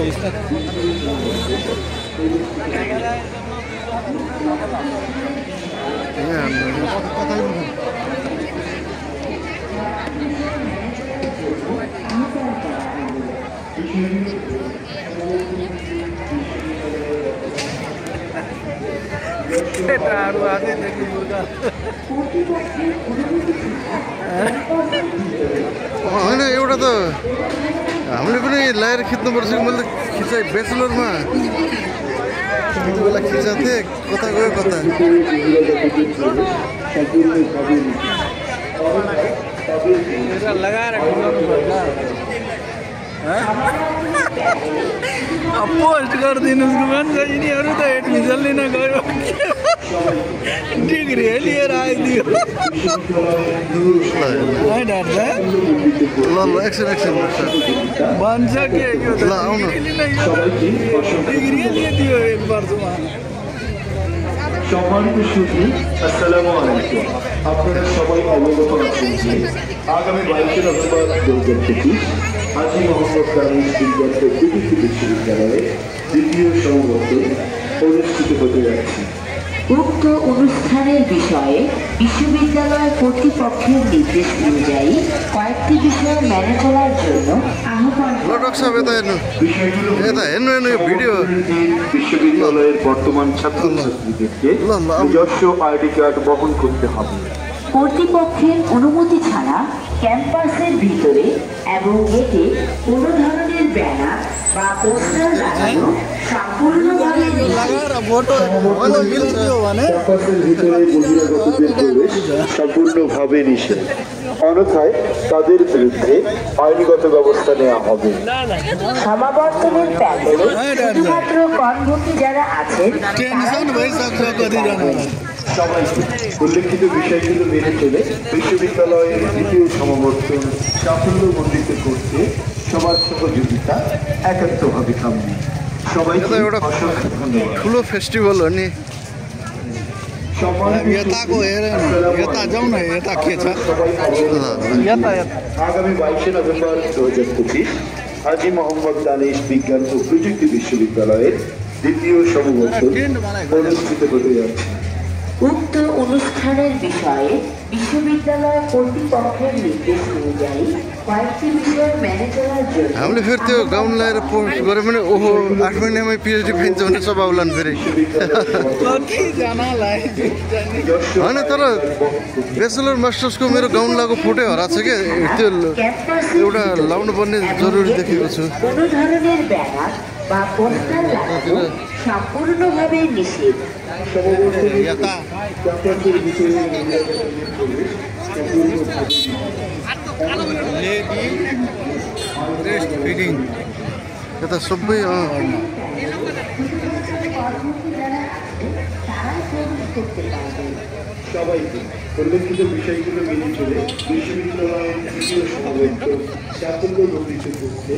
होइन एउटा त हामीले पनि ल्याएर खिच्नुपर्छ कि मैले खिचाइ ब्याचलरमा त्यति बेला खिचाएको थिएँ कता गयो कता लगाएर पोस्ट गरिदिनुहोस् भन्छ यिनीहरू त एडमिसन लिन गयो डिग्री लिएर आइदियो भन्छ के यो डिग्री लिइदियो एक वर्षमा। সম্মানিত সুধী, আসসালামু আলাইকুম। আপনারা সবাই অবগত আছেন যে আগামী 22 নভেম্বর 2025 হাজী মোহাম্মদ দানিশ বিজ্ঞান ও প্রযুক্তি বিশ্ববিদ্যালয়ে দ্বিতীয় সমাবর্তন অনুষ্ঠিত হতে যাচ্ছে। উক্ত অনুষ্ঠানের বিষয়ে বিশ্ববিদ্যালয় কর্তৃপক্ষের নির্দেশ অনুযায়ী কয়েকটি বিষয় মেনে চলার জন্য আহ্বান বিশ্ববিদ্যালয়ের বর্তমান ছাত্রছাত্রীদেরকে নিজস্ব আইডি কার্ড বহন করতে হবে। কর্তৃপক্ষের অনুমতি ছাড়া ক্যাম্পাসের ভিতরে এবং গেটে কোনো ধরনের ব্যানার বা পোস্টার লাগানো সম্পূর্ণভাবে সম্পূর্ণভাবে নিষেধ, অন্যথায় তাদের বিরুদ্ধে আইনগত ব্যবস্থা নেওয়া হবে। সমাবর্তনের প্যান্ডেলে শুধুমাত্র কর্মী যারা আছেন সবাইকে উল্লেখিত বিষয়গুলো মেনে চলে বিশ্ববিদ্যালয়ের দ্বিতীয় সমাবর্তন সাফল্যমণ্ডিত করতে সবার সহযোগিতা একান্তভাবে কাম্য। সবাইকে অসংখ্য ধন্যবাদ। ठुलो फेस्टिभल हो नि यताको हेर यता जाउँ न यता के छ আগামী 22 নভেম্বর 2025 হাজী মোহাম্মদ দানিশ বিজ্ঞান ও প্রযুক্তি বিশ্ববিদ্যালয়ের দ্বিতীয় সমাবর্তন অনুষ্ঠিত হতে যাচ্ছে। উক্ত অনুষ্ঠানের বিষয়ে বিশ্ববিদ্যালয় কর্তৃপক্ষের নির্দেশ অনুযায়ী কয়েকটি বিষয় মেনে चलार जন্য हामीले फेरि त्यो गाउन ल्याएर पोस्ट गरे पनि ओहो 8 महिनामै पिएचडी पाइन्छ भने सभाउलान् फेरि होइन तर ब्याचलर मास्टर्सको मेरो गाउन लगाएको फोटो हराएको छ क्या त्यो एउटा लाउनु पर्ने जरुरी देखेको छु। কোনো ধরনের ব্যানার বা পোস্টার লাগানো সম্পূর্ণভাবে নিষেধ। यता सबै সবাইকে উল্লেখিত বিষয়গুলো মেনে চলে বিশ্ববিদ্যালয়ের দ্বিতীয় সমাবর্তন সাফল্যমণ্ডিত করতে